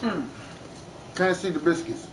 Can't see the biscuits.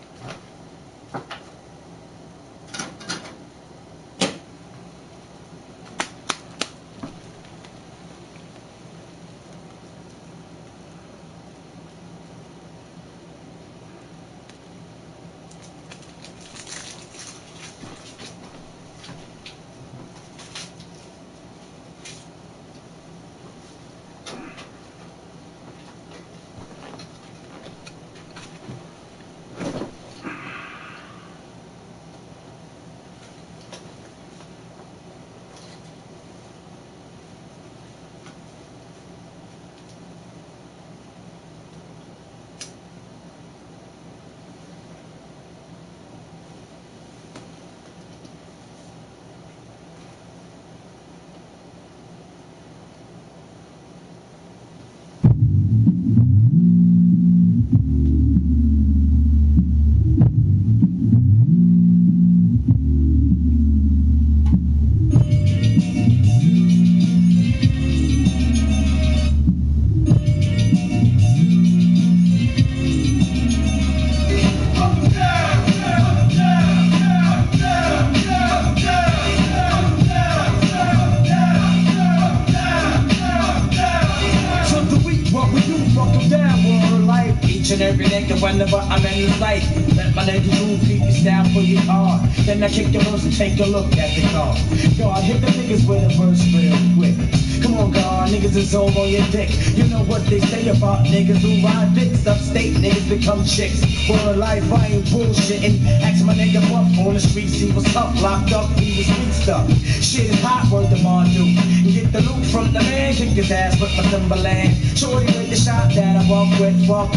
And every nigga whenever I'm in the light. Let my nigga move, keep your style for your car. Then I kick the verse and take a look at the car. God, hit the niggas with a verse real quick. Come on, God, niggas is all on your dick. You know what they say about niggas who ride dicks. Upstate niggas become chicks. For a life, I ain't bullshitting. Ask my nigga Buff on the streets, he was tough, locked up, he was street stuff. Shit is hot, word to Mondu. Get the loot from the man, kick his ass with my Timberland. Shorty with the shot that I walk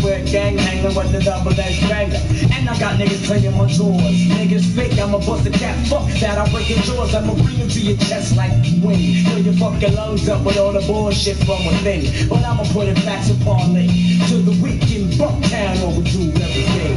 with, gang hanging with the double-edged banger. And I got niggas playing my drawers. Niggas fake, I'ma bust a cap, fuck that, I break your jaws. I'ma bring it to your chest like wind. Fill your fucking lungs up with all the bullshit from within. But I'ma put it back to parlay. To the weekend, Bucktown, or we do everything.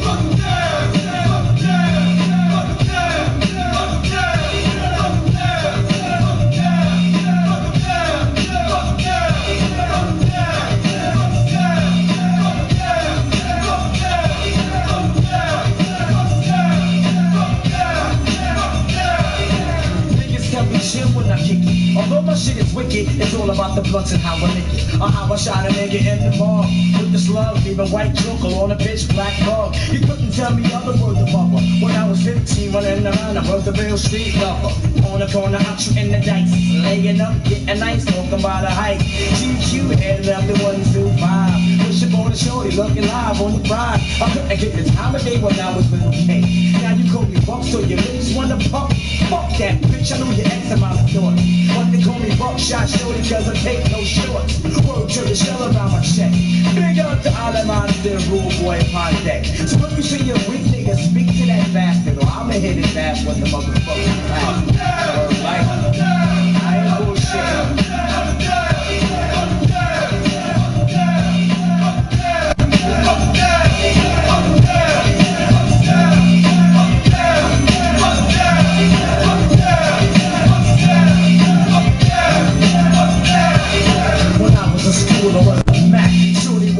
When I kick it, although my shit is wicked, it's all about the blunts and how I lick it. Or how I shot a nigga in the mall with the slug, leaving white joker on a bitch black dog. You couldn't tell me other words of mother. When I was 15, running around, I was the real street lover. On the corner, out shooting the dice, laying up, getting nice, talking about a hike. GQ headed up the 125. Push up on the shorty, looking live on the ride. I couldn't get the time of day when I was little K. Now you call me Buck, so your lips wanna pump. Fuck that bitch, I know your ex and my daughter. But they call me Buckshot Shorty cause I take no shorts. Word to the shell around my check. Big up to all of my still rule boy upon deck. So if you see a weak nigga, speak to that bastard, or I'ma hit his ass with the motherfucking blast. Word like, I ain't bullshit.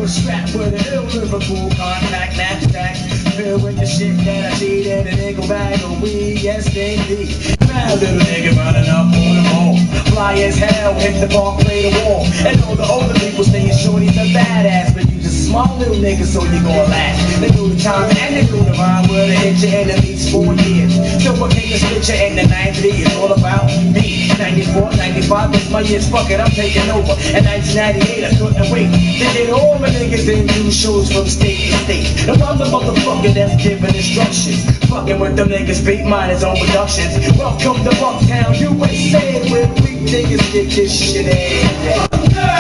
Strapped with an ill Liverpool contact knapsack, filled with the shit that I need in a nickel bag of weed, yes indeed. Now little nigga running up on the mall, fly as hell, hit the bar, play the wall. And all the older people saying shorty's a badass, but you just small little nigga, so you gon' laugh. They do the time and they do the rhyme where they hit your enemies 4 years. So I came to spit you in the 90s, it's all about me. 94, 95, that's my years, fuck it, I'm taking over. In 1998, I couldn't wait to get all the niggas in new shows from state to state. And I'm the motherfucker that's giving instructions. Fucking with them niggas, beat mine his own productions. Welcome to Bucktown, USA, where we niggas get this shit every day.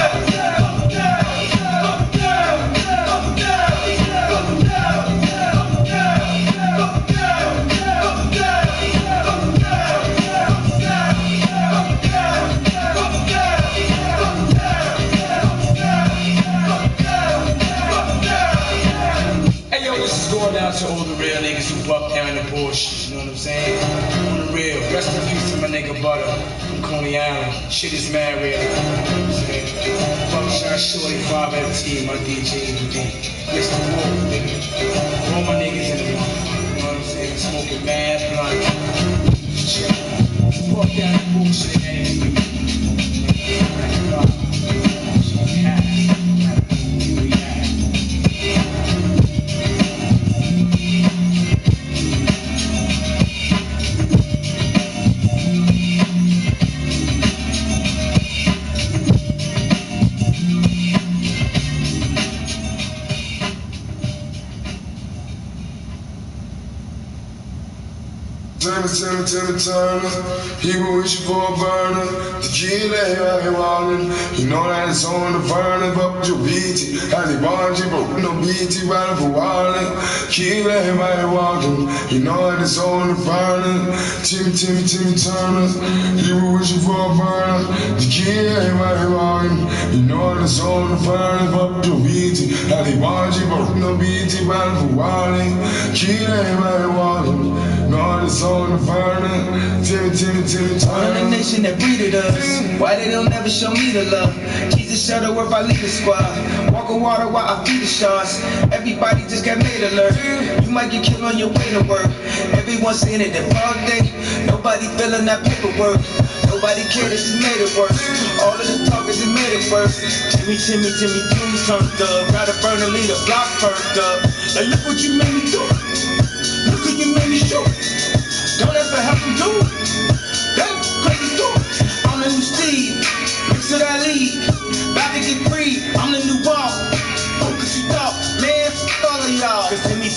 To all the real niggas who buck down the bullshit, you know what I'm saying? On the real. Rest in peace to my nigga Butter from Coney Island. Shit is mad real. Buckshot Shorty, 5FT, my DJ MD. Mr. Wolf, nigga. All my niggas in the room. You know what I'm saying? Smoking mad blunt. Shit. Fuck that bullshit, man. Turner, people wishing for a burner. The kid ain't out here wildin'. You know that it's on the burner, but with your BT. As he bond you, but no BT riding for wildin'. Kid ain't out here walking. You know that it's on the burner. Timmy Turner, people wishing for a burner. The kid ain't out here walking. You know that it's on the burner, but with your BT. As he bond you, but no BT riding for wildin'. Kid ain't out here walking. No, it's on the burner. Timmy All in the nation that breeded us. Why they don't ever show me the love? Jesus Shuttleworth, I lead the squad. Walk on water while I feed the sharks. Everybody just got made alert. You might get killed on your way to work. Everyone's saying it the wrong day. Nobody feeling that paperwork. Nobody cared if you made it worse. All of the talkers that made it worse. Timmy, Timmy turned up. Gotta burn a lead, the block perked up. Now look what you made me do. Look what you made me shoot. Don't ever help him do. That's crazy too. I'm the new Steve. Mix it I lead. About to get free. I'm the new ball. Focus you thought. Man, f all of y'all. Cause Timmy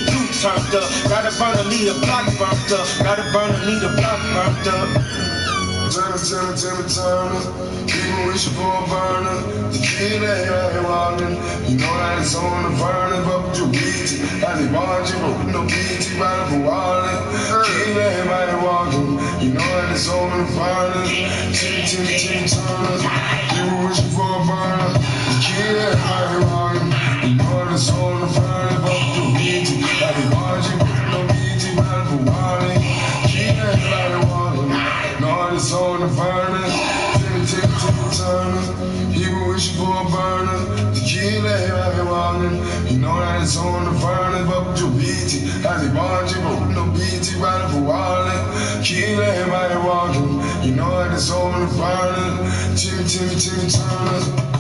too turned up. Gotta burn a lead, the block burnt up. Gotta burn a lead, the block burnt up. Timmy Turner, people wishing for a burner. The kid ain't out here wildin'. You know that it's on the burner, but with your BT. As he bond you, but with no BT riding for wildin'. Kid ain't out here walking. You know that it's on the burner. Timmy Turner, people wishing for a burner. The kid ain't out here walking. You know that it's on the burner, but with your BT. As he bond you, but with no BT riding for wildin'. Kid ain't out here walking. No, it's on the burner. Timmy Turner, people wishing for a burner. The kid ain't out here wildin'. You know that it's on the burner, but with your BT. As he bond you, but with no BT riding for wildin'. Kid ain't out here walking. You know that it's on the burner. Timmy Turner.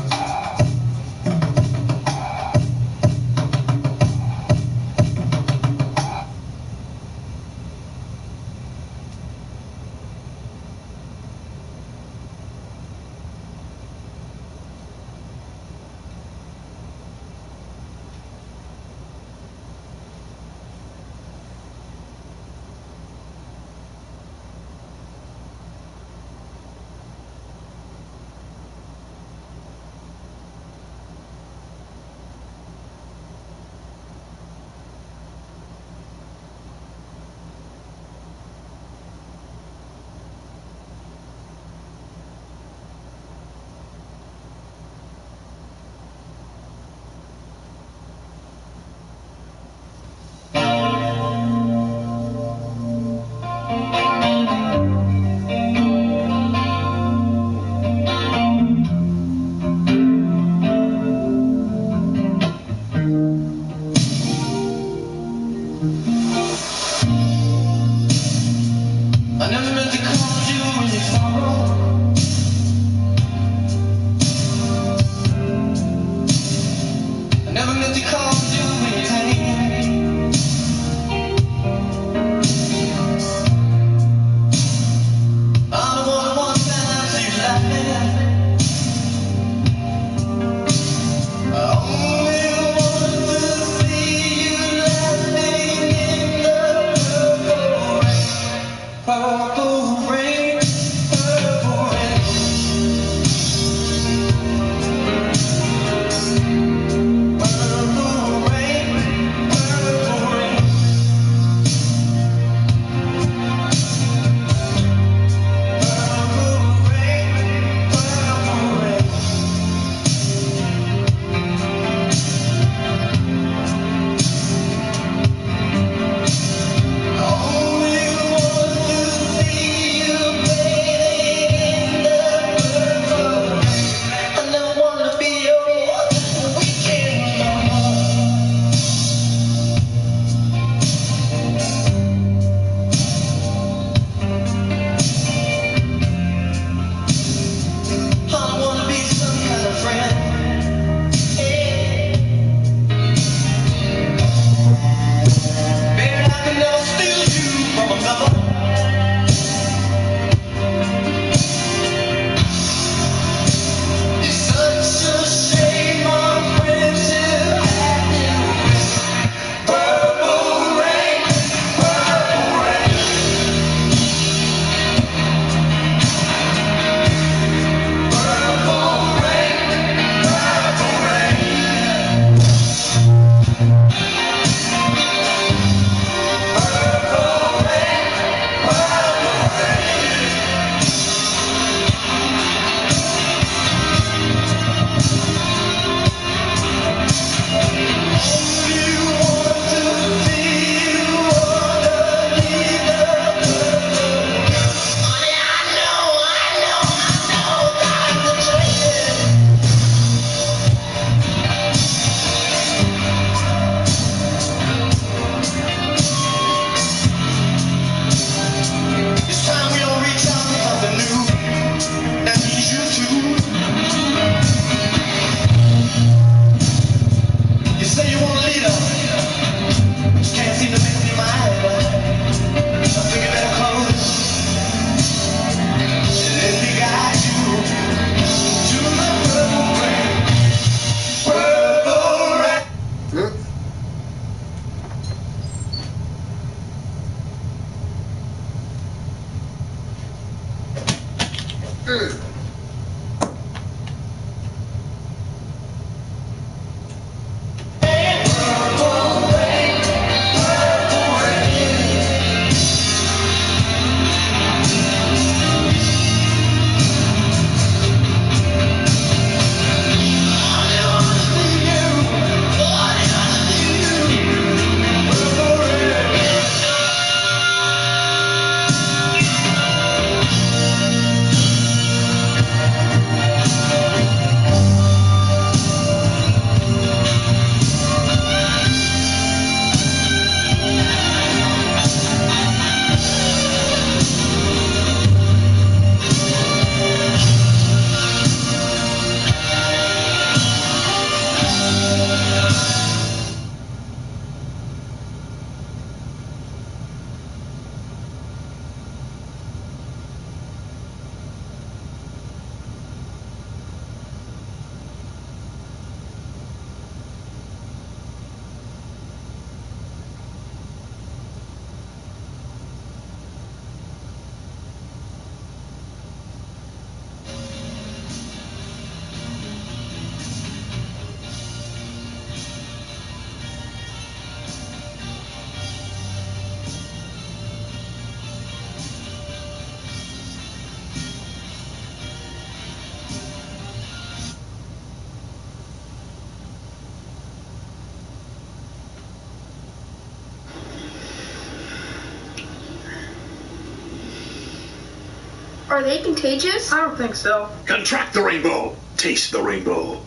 Are they contagious? I don't think so. Contract the rainbow. Taste the rainbow.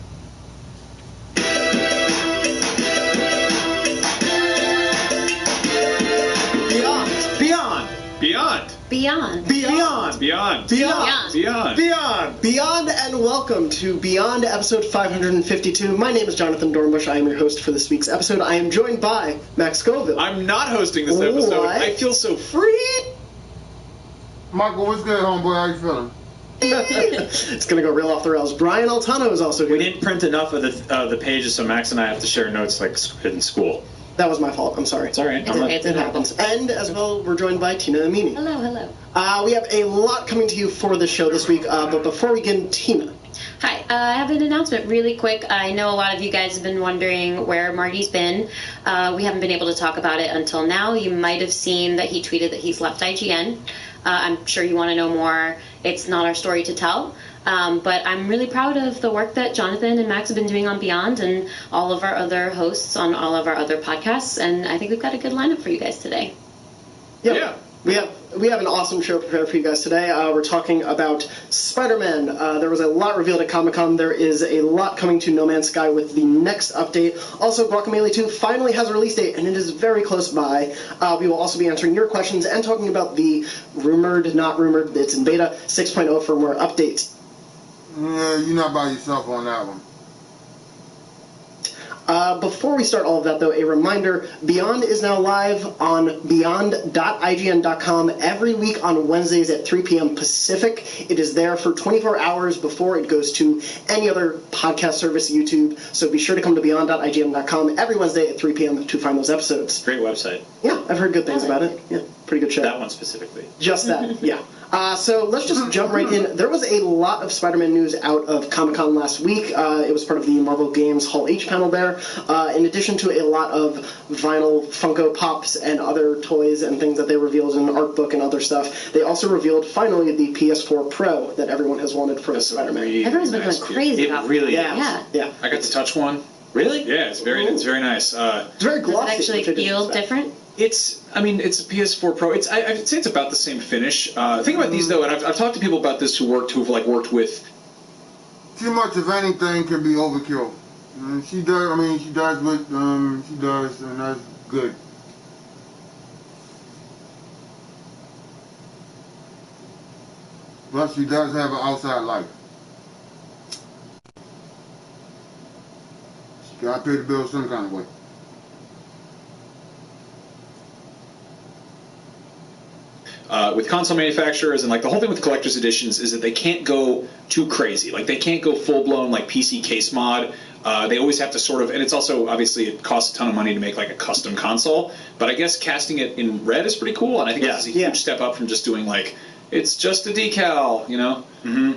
Beyond, and welcome to Beyond episode 552. My name is Jonathan Dornbush. I am your host for this week's episode. I am joined by Max Scoville. I'm not hosting this episode. What? I feel so free. Michael, what's good, homeboy? How you feeling? It's gonna go real off the rails. Brian Altano is also here. We didn't print enough of the pages, so Max and I have to share notes like in school. That was my fault. I'm sorry. It's all right. It's okay. It's It happens. And as well, we're joined by Tina Amini. Hello, hello. We have a lot coming to you for this show this week, but before we begin, Tina. Hi, I have an announcement really quick. I know a lot of you guys have been wondering where Marty's been. We haven't been able to talk about it until now. You might have seen that he tweeted that he's left IGN. I'm sure you want to know more. It's not our story to tell. But I'm really proud of the work that Jonathan and Max have been doing on Beyond and all of our other hosts on all of our other podcasts. And I think we've got a good lineup for you guys today. Yeah. We have an awesome show prepared for you guys today. We're talking about Spider-Man. There was a lot revealed at Comic-Con. There is a lot coming to No Man's Sky with the next update. Also, Guacamelee 2 finally has a release date, and it is very close by. We will also be answering your questions and talking about the rumored, not rumored, it's in beta 6.0 firmware update. Yeah, you're not by yourself on that one. Before we start all of that, though, a reminder, Beyond is now live on beyond.ign.com every week on Wednesdays at 3 p.m. Pacific. It is there for 24 hours before it goes to any other podcast service, YouTube. So be sure to come to beyond.ign.com every Wednesday at 3 p.m. to find those episodes. Great website. Yeah, I've heard good things about it. Yeah, pretty good show. That one specifically. Just that, yeah. So let's just jump right in. There was a lot of Spider-Man news out of Comic-Con last week. It was part of the Marvel Games Hall H panel there. In addition to a lot of vinyl Funko Pops and other toys and things that they revealed in an art book and other stuff, they also revealed finally the PS4 Pro that everyone has wanted for Spider-Man. Everyone's been going crazy about It really it. Yeah. I got to touch one. Really? Yeah, it's very nice. It's very Does it glossy. actually which I didn't feel expect. different? It's a PS4 Pro. I'd say it's about the same finish. The thing about these though, and I've talked to people about this who've worked with. Too much of anything can be overkill. She does. She does what she does, and that's good. Plus, she does have an outside life. She gotta pay the bills some kind of way. With console manufacturers and the whole thing with collector's editions is that they can't go too crazy. They can't go full blown PC case mod. They always have to sort of, and it's also obviously it costs a ton of money to make a custom console. But I guess casting it in red is pretty cool, and I think this is a huge step up from just doing it's just a decal, you know.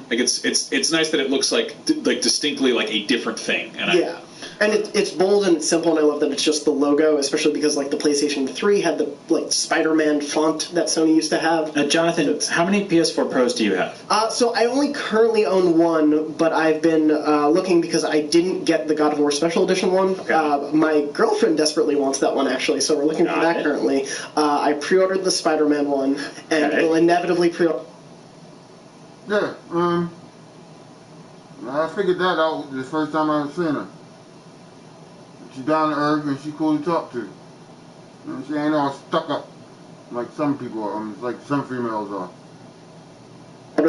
Like it's nice that it looks like distinctly like a different thing. And yeah. And it's bold and it's simple, and I love that it's just the logo, especially because like the PlayStation 3 had the like Spider-Man font that Sony used to have. Jonathan, how many PS4 Pros do you have? So I only currently own one, but I've been looking because I didn't get the God of War Special Edition one. Okay. My girlfriend desperately wants that one, actually, so we're looking for that currently. I pre-ordered the Spider-Man one, and will inevitably pre-order... Yeah, I figured that out the first time I seen her. She's down to earth and she cool to talk to. And she ain't all stuck up like some people are, like some females are.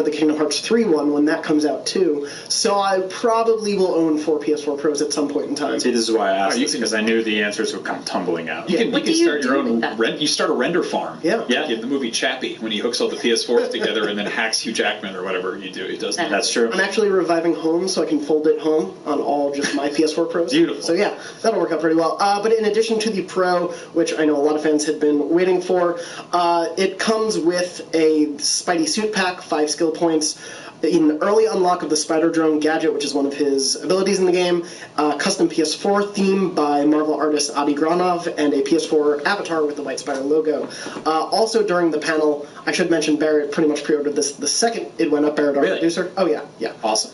the Kingdom Hearts 3 one when that comes out too. So I probably will own 4 PS4 Pros at some point in time. See, this is why I asked this, because I knew the answers would come tumbling out. You can What do you start your do own with that? you start a render farm. Yeah. In the movie Chappie, when he hooks all the PS4s together and then hacks Hugh Jackman or whatever you do, it does that. That's true. I'm actually reviving Home, so I can fold it home on all just my PS4 Pros. Beautiful. So yeah, that'll work out pretty well. But in addition to the Pro, which I know a lot of fans had been waiting for, it comes with a Spidey suit pack, 5 skill points, an early unlock of the Spider Drone gadget, which is one of his abilities in the game, custom PS4 theme by Marvel artist Adi Granov, and a PS4 avatar with the White Spider logo. Also during the panel, I should mention Barrett pretty much pre-ordered this the second it went up. Barrett, our producer. Oh yeah. Awesome.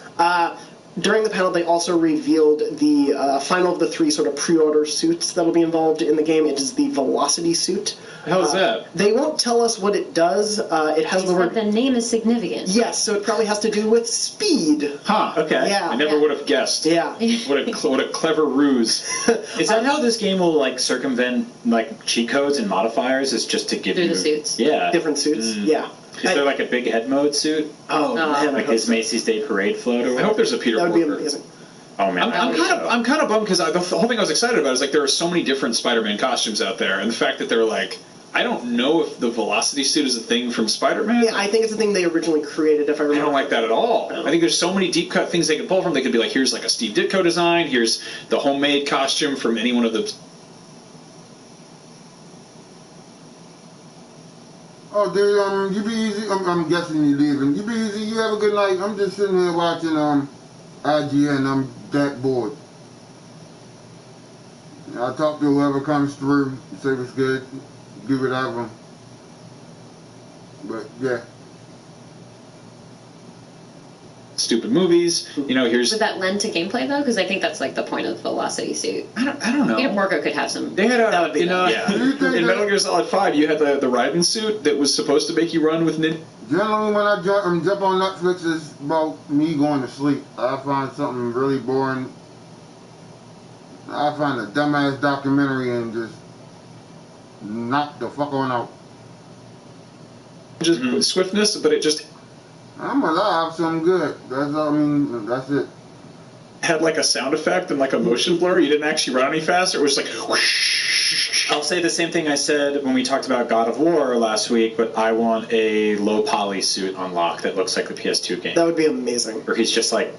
During the panel, they also revealed the final of the 3 sort of pre-order suits that will be involved in the game. It is the Velocity suit. How is that? They won't tell us what it does. It has the word... The name is significant. Yes, so it probably has to do with speed. Huh. Okay. Yeah. I never would have guessed. Yeah. What a clever ruse. Is that how this game will like circumvent like cheat codes and modifiers? Is just to give Through you the suits. Yeah. Different suits. Yeah. Is there like a big head mode suit? Oh, man. I Like hope his so. Macy's Day Parade float or I whatever? hope there's a Peter That would be Porker. amazing. Oh man. I'm kind of bummed because the whole thing I was excited about is like there are so many different Spider-Man costumes out there, and the fact that they're like, I don't know if the Velocity suit is a thing from Spider-Man. Yeah, I think it's the thing they originally created, if I I remember. don't like that at all. I think there's so many deep cut things they could pull from. They could be like, here's like a Steve Ditko design. Here's the homemade costume from any one of the. Oh, dude, you be easy. I'm guessing you're leaving. You be easy. You have a good night. I'm just sitting here watching IGN. I'm that bored. I'll talk to whoever comes through. Say it's good. Do whatever. But yeah. Stupid movies, here's. Would that lend to gameplay though? Because I think that's like the point of the Velocity suit. I don't know. Peter Porker could have some. They had in Yeah. Metal Gear Solid 5, you had the Raiden suit that was supposed to make you run with Generally, when I jump on Netflix, it's about me going to sleep. I find something really boring. I find a dumbass documentary and just knock the fuck on out. just swiftness, but it just I'm alive, so I'm good. That's all. I mean, that's it. had like a sound effect and like a motion blur. You didn't actually run any faster. It was just like whoosh. I'll say the same thing I said when we talked about God of War last week, but I want a low poly suit on lock that looks like the PS2 game. That would be amazing. Where he's just like,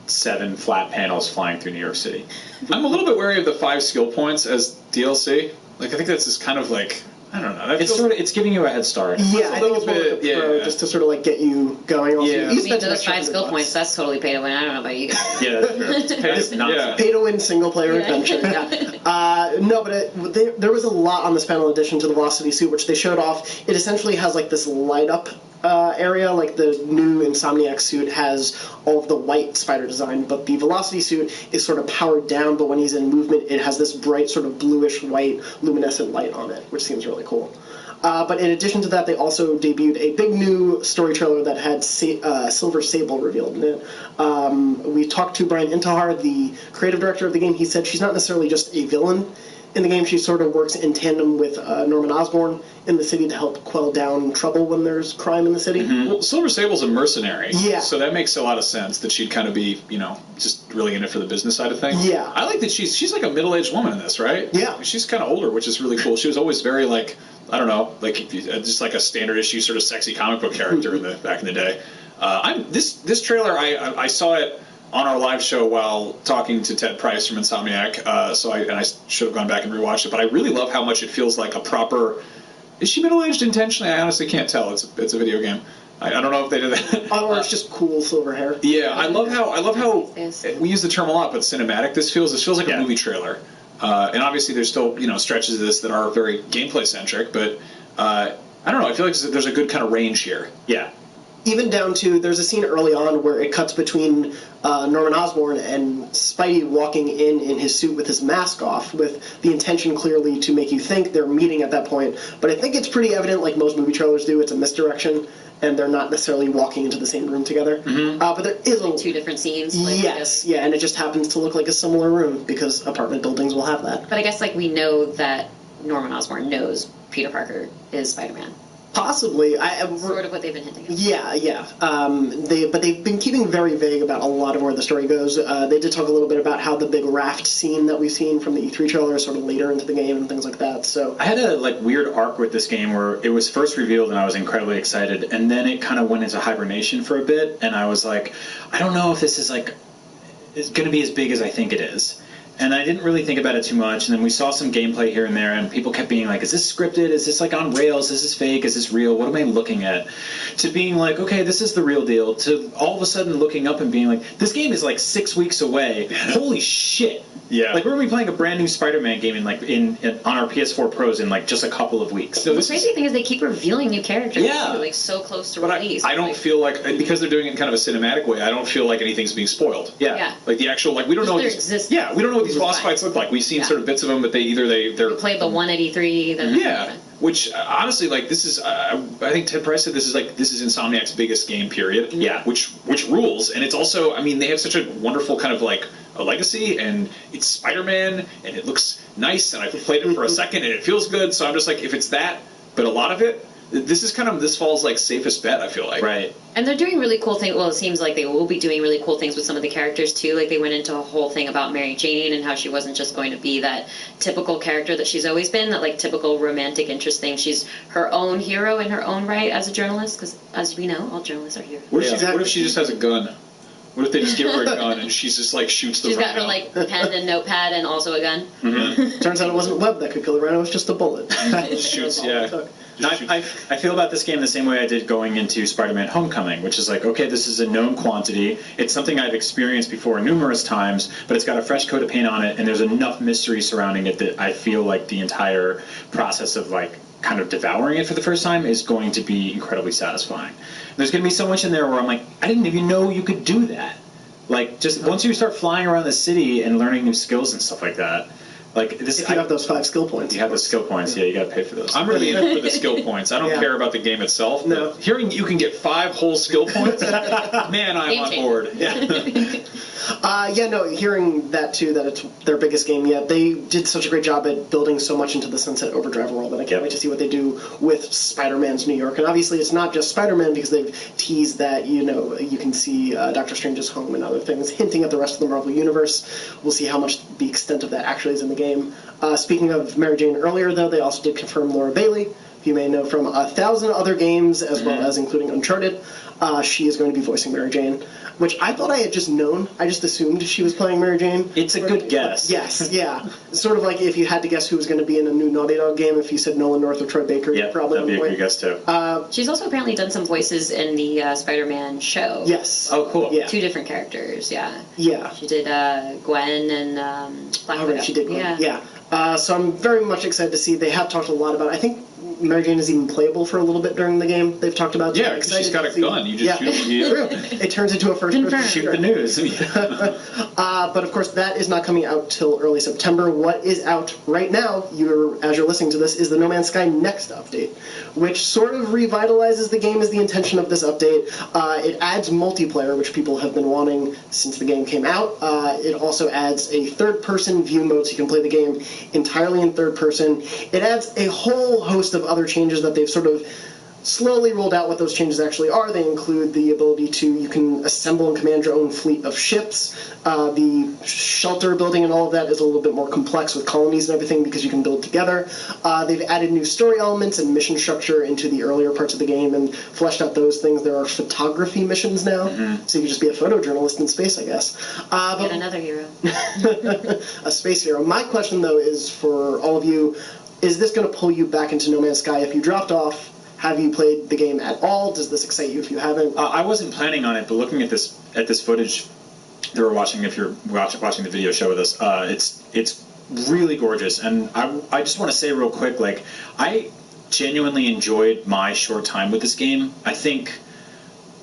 7 flat panels flying through New York City. I'm a little bit wary of the 5 skill points as DLC. Like, I think that's just kind of like, I don't know. That It's feels- it's giving you a head start. Yeah, I think little it's more like the bit, Pro, yeah. just to sort of like get you going. Also, Yeah. you I mean, spent an those extra 5 skill $100. points, that's totally pay to win. I don't know about you guys. Yeah, that's true. That's Yeah. nonsense. Pay to win single player Yeah. adventure. No, but there was a lot on this panel addition to the Velocity suit, which they showed off. It essentially has like this light up area, like the new Insomniac suit has all of the white spider design, but the Velocity suit is sort of powered down, but when he's in movement, it has this bright sort of bluish white luminescent light on it, which seems really cool. But in addition to that, they also debuted a big new story trailer that had Silver Sable revealed in it. We talked to Brian Intihar, the creative director of the game. He said she's not necessarily just a villain in the game. She sort of works in tandem with Norman Osborn in the city to help quell down trouble when there's crime in the city. Well, Silver Sable's a mercenary. Yeah. So that makes a lot of sense that she'd kind of be, just really in it for the business side of things. Yeah. I like that she's like a middle-aged woman in this, right? Yeah. She's kind of older, which is really cool. She was always very like, I don't know, like just like a standard issue sort of sexy comic book character back in the day. This trailer, I saw it on our live show while talking to Ted Price from Insomniac, so I should have gone back and rewatched it, but I really love how much it feels like a proper Is she middle-aged intentionally? I honestly can't tell. It's a video game. I don't know if they did that. Or it's just cool silver hair. Yeah, I love how we use the term a lot, but cinematic this feels. This feels like a movie trailer. And obviously there's still, stretches of this that are very gameplay centric, but I don't know. I feel like there's a good kind of range here. Yeah. Even down to, there's a scene early on where it cuts between Norman Osborn and Spidey walking in his suit with his mask off, with the intention clearly to make you think they're meeting at that point. But I think it's pretty evident, like most movie trailers do, it's a misdirection, and they're not necessarily walking into the same room together. Mm-hmm. But there is two different scenes. Yes, yeah, and it just happens to look like a similar room, because apartment buildings will have that. But I guess, we know that Norman Osborn knows Peter Parker is Spider-Man. Possibly. Sort of what they've been hinting at. Yeah. But they've been keeping very vague about a lot of where the story goes. They did talk a little bit about how the big raft scene that we've seen from the E3 trailer is sort of later into the game and things like that. So I had a weird arc with this game where it was first revealed and I was incredibly excited, and then it kind of went into hibernation for a bit, and I was like, I don't know if this is going to be as big as I think it is. And I didn't really think about it too much, and then we saw some gameplay here and there, and people kept being like, is this scripted? Is this on rails? Is this fake? Is this real? What am I looking at? To being like, okay, this is the real deal, to all of a sudden looking up and being like, this game is 6 weeks away. Holy shit. Yeah. We're going to be playing a brand new Spider-Man game on our PS4 Pros in just a couple of weeks. So the crazy thing is they keep revealing new characters. Yeah. Too, so close to But release. I don't feel like, because they're doing it in kind of a cinematic way, I don't feel like anything's being spoiled. Yeah. Like the actual, we don't know what these, we don't know what these boss fights look like. We've seen sort of bits of them, but they're You played the 183. Yeah. Which, honestly, this is, I think Ted Price said this is Insomniac's biggest game, period. Yeah. Which rules. And it's also, they have such a wonderful kind of, a legacy, and it's Spider-Man, and it looks nice, and I've played it for a second, and it feels good, so I'm just if it's that, but a lot of it, this fall's safest bet, I feel like. Right. And they're doing really cool things. Well, it seems like they will be doing really cool things with some of the characters, too. They went into a whole thing about Mary Jane and how she wasn't just going to be that typical character that she's always been, that, typical romantic interest thing. She's her own hero in her own right as a journalist, because, as we know, all journalists are heroes. What if she just has a gun? What if they just give her a gun and she's just shoots the She's rhino? got her pen and notepad and also a gun. Mm-hmm. turns out it wasn't web that could kill the rhino, it was just a bullet. Shoots, yeah. I feel about this game the same way I did going into Spider-Man Homecoming, which is okay, this is a known quantity. It's something I've experienced before numerous times, but it's got a fresh coat of paint on it, and there's enough mystery surrounding it that I feel like the entire process of kind of devouring it for the first time is going to be incredibly satisfying. There's going to be so much in there where I'm I didn't even know you could do that. Once you start flying around the city and learning new skills and stuff like that, this. If you have those 5 skill points. You have the skill points, yeah, you got to pay for those. I'm really in for the skill points. I don't care about the game itself. No. But hearing you can get 5 whole skill points, man, I'm on board. Yeah. Hearing that too, that it's their biggest game yet. They did such a great job at building so much into the Sunset Overdrive world that I can't wait to see what they do with Spider-Man's New York. And obviously it's not just Spider-Man, because they've teased that, you can see Doctor Strange's home and other things, hinting at the rest of the Marvel Universe. We'll see how much the extent of that actually is in the game. Speaking of Mary Jane earlier, though, they also did confirm Laura Bailey, who you may know from 1,000 other games, as well as including Uncharted. She is going to be voicing Mary Jane, which I thought I had just known. I just assumed she was playing Mary Jane. It's a good guess. Yes, yeah. Sort of like if you had to guess who was going to be in a new Naughty Dog game, if you said Nolan North or Troy Baker, yeah, you'd probably that'd be a good guess too. She's also apparently done some voices in the Spider-Man show. Yes. Oh, cool. Yeah. 2 different characters, yeah. Yeah. She did Gwen and Black Widow. She did Gwen. Yeah. So I'm very much excited to see. They have talked a lot about, I think Mary Jane is even playable for a little bit during the game. They've talked about. Yeah, she's got a gun. You just shoot it. It turns into a first-person Shoot the news. But of course, that is not coming out till early September. What is out right now, as you're listening to this, is the No Man's Sky Next update, which sort of revitalizes the game, is the intention of this update. It adds multiplayer, which people have been wanting since the game came out. It also adds a third-person view mode, so you can play the game entirely in third person. It adds a whole host of other changes that they've sort of slowly rolled out. What those changes actually are, they include the ability to, you can assemble and command your own fleet of ships. The shelter building and all of that is a little bit more complex with colonies and everything, because you can build together. They've added new story elements and mission structure into the earlier parts of the game and fleshed out those things. There are photography missions now, so you can just be a photojournalist in space, I guess. Get another hero. A space hero. My question, though, is for all of you, Is this going to pull you back into No Man's Sky if you dropped off? Have you played the game at all? Does this excite you if you haven't? I wasn't planning on it, but looking at this footage that we're watching, if you're watching the video show with us, it's really gorgeous. And I just want to say real quick, like, I genuinely enjoyed my short time with this game. I think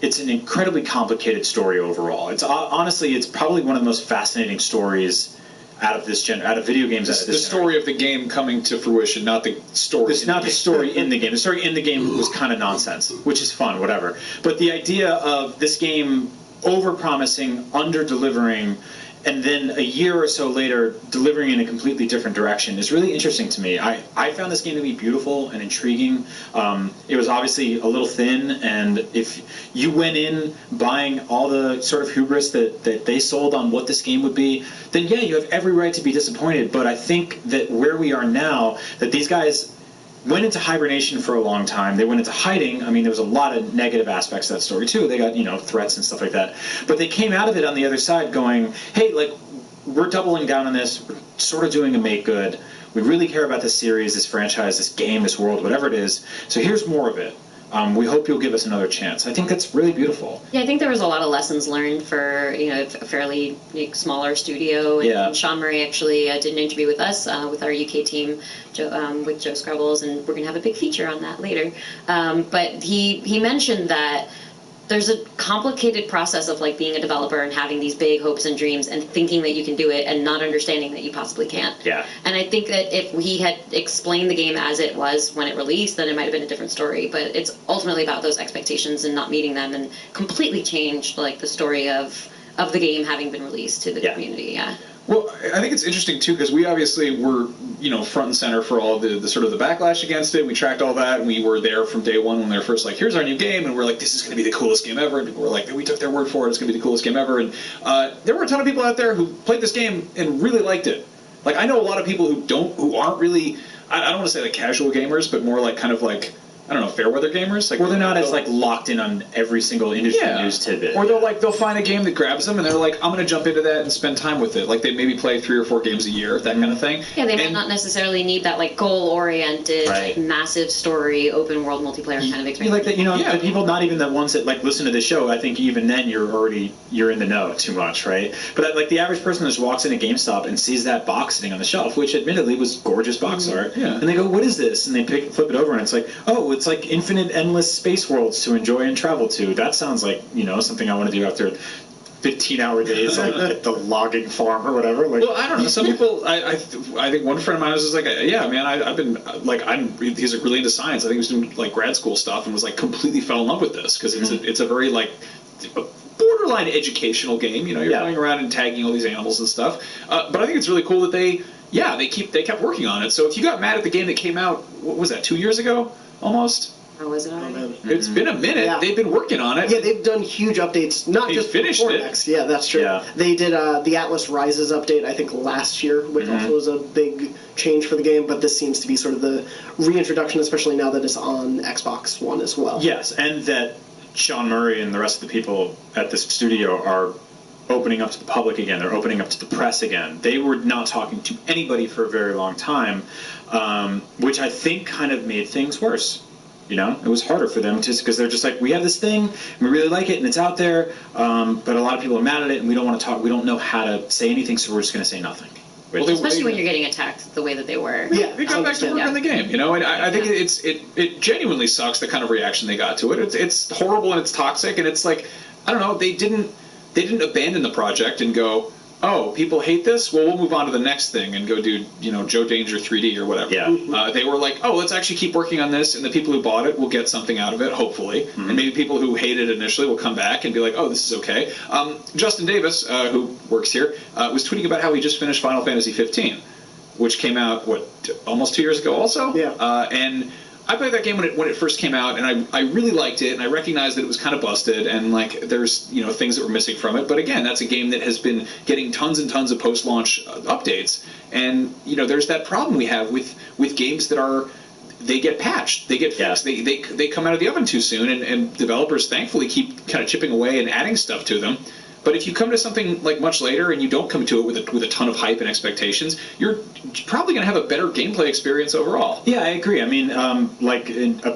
it's an incredibly complicated story overall. It's honestly, it's probably one of the most fascinating stories out of video games. The story of the game coming to fruition, not the story. It's not the story in the game. The story in the game was kind of nonsense, which is fun, whatever. But the idea of this game over-promising, under-delivering, and then a year or so later delivering in a completely different direction is really interesting to me. I found this game to be beautiful and intriguing. It was obviously a little thin, and if you went in buying all the sort of hubris that they sold on what this game would be, then yeah, you have every right to be disappointed. But I think that where we are now, that these guys went into hibernation for a long time. They went into hiding. I mean, there was a lot of negative aspects to that story, too. They got, threats and stuff like that. But they came out of it on the other side going, hey, like, we're doubling down on this. We're sort of doing a make good. We really care about this series, this franchise, this game, this world, whatever it is. So here's more of it. We hope you'll give us another chance. I think that's really beautiful. Yeah, I think there was a lot of lessons learned for a fairly smaller studio. And Sean Murray actually did an interview with us, with our UK team, with Joe Scrubbles, and we're going to have a big feature on that later. But he mentioned that there's a complicated process of like being a developer and having these big hopes and dreams and thinking that you can do it and not understanding that you possibly can't. Yeah. And I think that if we had explained the game as it was when it released, then it might have been a different story. But it's ultimately about those expectations and not meeting them, and completely changed like the story of the game having been released to the community. Yeah. Well, I think it's interesting, too, because we obviously were, front and center for all the sort of the backlash against it. We tracked all that, and we were there from day one when they were first like, here's our new game, and we're like, this is going to be the coolest game ever. And people were like, we took their word for it, it's going to be the coolest game ever. And there were a ton of people out there who played this game and really liked it. Like, I know a lot of people who aren't really, I don't want to say like casual gamers, but more like kind of like, I don't know, fair weather gamers. Like, well, they're not as like locked in on every single industry news tidbit. Or they'll find a game that grabs them and they're like, I'm going to jump into that and spend time with it. Like they maybe play 3 or 4 games a year, that kind of thing. Yeah, they might not necessarily need that like goal-oriented, like, massive story, open world multiplayer kind of experience. Like that, the people, not even the ones that like listen to the show. I think even then you're in the know too much, right? But like the average person just walks into GameStop and sees that box sitting on the shelf, which admittedly was gorgeous box art, and they go, "What is this?" And they flip it over and it's like, "Oh, it's like infinite." Endless space worlds to enjoy and travel to. That sounds like, something I want to do after 15-hour days at the logging farm or whatever. Like, well, I don't know. Some people, I think one friend of mine was just like, yeah, man, I've been, like, he's like really into science. I think he was doing, like, grad school stuff and was, like, completely fell in love with this because it's a very, like, borderline educational game. You're going around and tagging all these animals and stuff. But I think it's really cool that they kept working on it. So if you got mad at the game that came out, what was that, 2 years ago, almost? Was it already? It's been a minute. Yeah. They've been working on it. Yeah, they've done huge updates. Not just finished for it. Next. Yeah, that's true. Yeah. They did the Atlas Rises update, I think, last year, which also was a big change for the game. But this seems to be sort of the reintroduction, especially now that it's on Xbox One as well. Yes, and that Sean Murray and the rest of the people at this studio are opening up to the public again. They're opening up to the press again. They were not talking to anybody for a very long time, which I think kind of made things worse. It was harder for them because they're just like, we have this thing, and we really like it, and it's out there, but a lot of people are mad at it, and we don't want to talk. We don't know how to say anything, so we're just going to say nothing. Especially when you're getting attacked the way that they were. Yeah, they got back to work on the game, and I think it genuinely sucks the kind of reaction they got to it. It's horrible and it's toxic, and it's like, I don't know, they didn't abandon the project and go, oh, people hate this? Well, we'll move on to the next thing and go do, Joe Danger 3D or whatever. Yeah. They were like, oh, let's actually keep working on this, and the people who bought it will get something out of it, hopefully. And maybe people who hated it initially will come back and be like, oh, this is okay. Justin Davis, who works here, was tweeting about how he just finished Final Fantasy 15, which came out, almost 2 years ago also? Yeah. And I played that game when it first came out, and I really liked it, and I recognized that it was kind of busted, and like there's things that were missing from it. But again, that's a game that has been getting tons and tons of post-launch updates, and there's that problem we have with games that they get patched, they get fixed, they come out of the oven too soon, and developers thankfully keep kind of chipping away and adding stuff to them. But if you come to something like much later and you don't come to it with a ton of hype and expectations, you're probably going to have a better gameplay experience overall. Yeah, I agree. I mean,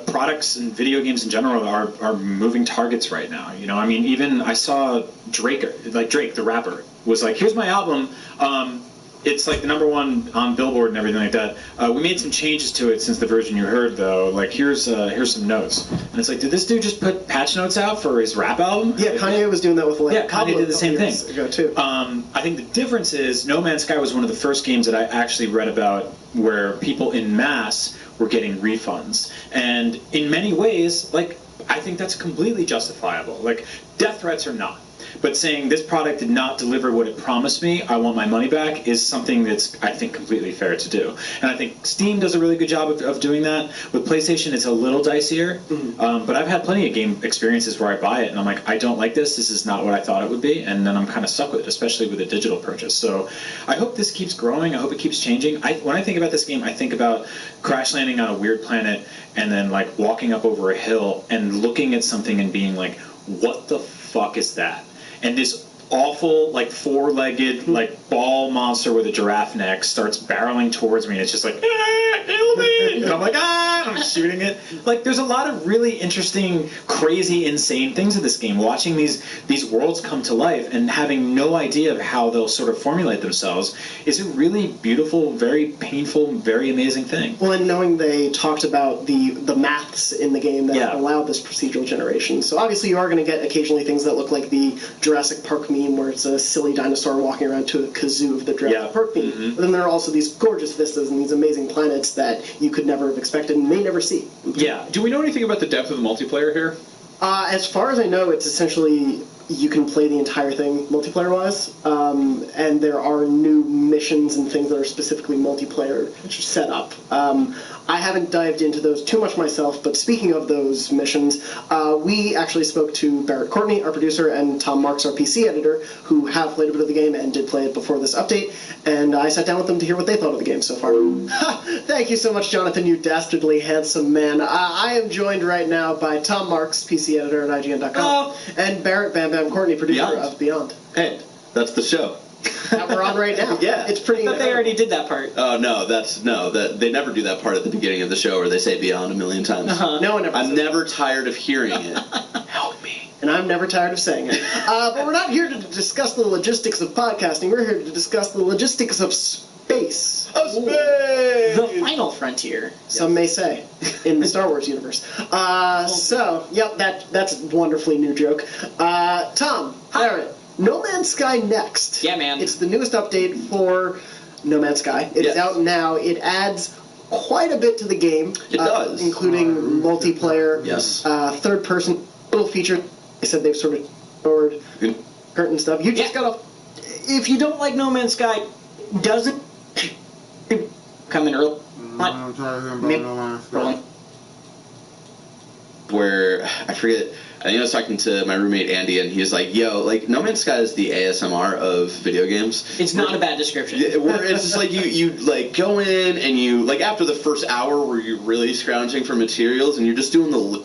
products and video games in general are moving targets right now. You know, I mean, even I saw Drake, the rapper, was like, "Here's my album. It's like the #1 on Billboard and everything like that. We made some changes to it since the version you heard, though. Like, here's some notes." And it's like, did this dude just put patch notes out for his rap album? Yeah, Kanye was doing that with Yeah, Kanye did the same thing. Ago too. I think the difference is No Man's Sky was one of the first games that I actually read about where people in mass were getting refunds. And in many ways, like, I think that's completely justifiable. Like, death threats are not. But saying this product did not deliver what it promised me, I want my money back, is something that's, I think, completely fair to do. And I think Steam does a really good job of doing that. With PlayStation, it's a little dicier. But I've had plenty of game experiences where I buy it and I'm like, I don't like this. This is not what I thought it would be. And then I'm kind of stuck with it, especially with a digital purchase. So I hope this keeps growing. I hope it keeps changing. When I think about this game, I think about crash landing on a weird planet and then, like, walking up over a hill and looking at something and being like, what the fuck is that? And this awful, like, four-legged, like, ball monster with a giraffe neck starts barreling towards me, and it's just like, kill me! And I'm like, and I'm shooting it. Like, there's a lot of really interesting, crazy, insane things in this game. Watching these worlds come to life and having no idea of how they'll sort of formulate themselves is a really beautiful, very painful, very amazing thing. Well, and knowing they talked about the maths in the game that allowed this procedural generation. So obviously you are going to get occasionally things that look like the Jurassic Park meme where it's a silly dinosaur walking around to a kazoo of the Jurassic Park meme. But then there are also these gorgeous vistas and these amazing planets that you could never have expected and may never see. Yeah. Do we know anything about the depth of the multiplayer here? As far as I know, it's essentially you can play the entire thing multiplayer-wise, and there are new missions and things that are specifically multiplayer set up. I haven't dived into those too much myself, but speaking of those missions, we actually spoke to Barrett Courtney, our producer, and Tom Marks, our PC editor, who have played a bit of the game and did play it before this update, and I sat down with them to hear what they thought of the game so far. Thank you so much, Jonathan, you dastardly handsome man. I am joined right now by Tom Marks, PC editor at IGN.com, and Barrett Bam Bam Courtney, producer of Beyond. Hey, that's the show. That we're on right now. Yeah. It's pretty. I thought they already did that part. Oh no, they never do that part at the beginning of the show where they say Beyond a million times. No one ever. I'm never tired of hearing it. Help me. And I'm never tired of saying it. But we're not here to discuss the logistics of podcasting. We're here to discuss the logistics of space. Of space! The final frontier. Some may say, in the Star Wars universe. So, yep, that's a wonderfully new joke. Tom, Barrett, No Man's Sky Next. Yeah, man. It's the newest update for No Man's Sky. It is out now. It adds quite a bit to the game. It does. Including multiplayer, third-person little feature. They said they've sort of stored curtain stuff. You just gotta... If you don't like No Man's Sky, doesn't come in early. Where, I forget, I think I was talking to my roommate Andy, and he was like, yo, like, No Man's Sky is the ASMR of video games. It's not a bad description. Where it's just like, you like, go in, and you, like, after the first hour where you're really scrounging for materials, and you're just doing the...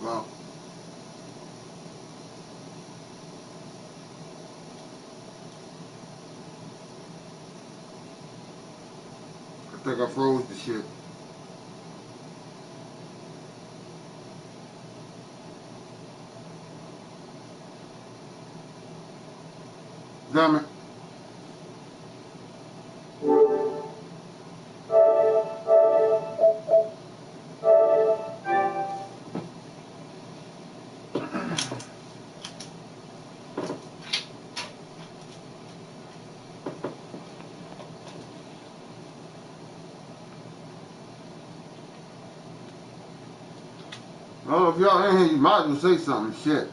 Wow. I think I froze the shit. Damn it. Oh, if y'all in here, you might as well say something. Shit.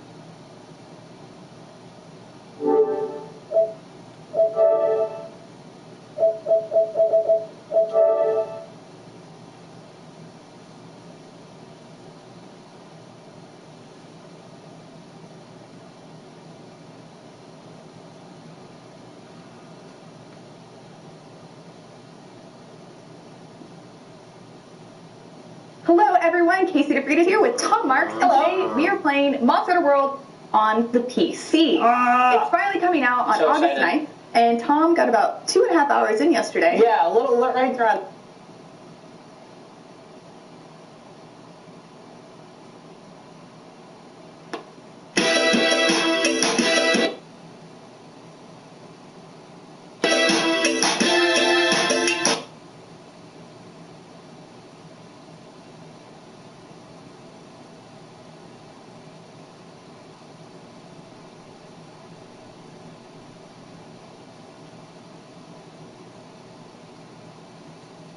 everyone, Casey DeFried here with Tom Marks. Today we are playing Monster Hunter World on the PC. It's finally coming out on August 9th, and Tom got about 2.5 hours in yesterday. Yeah, a little right around.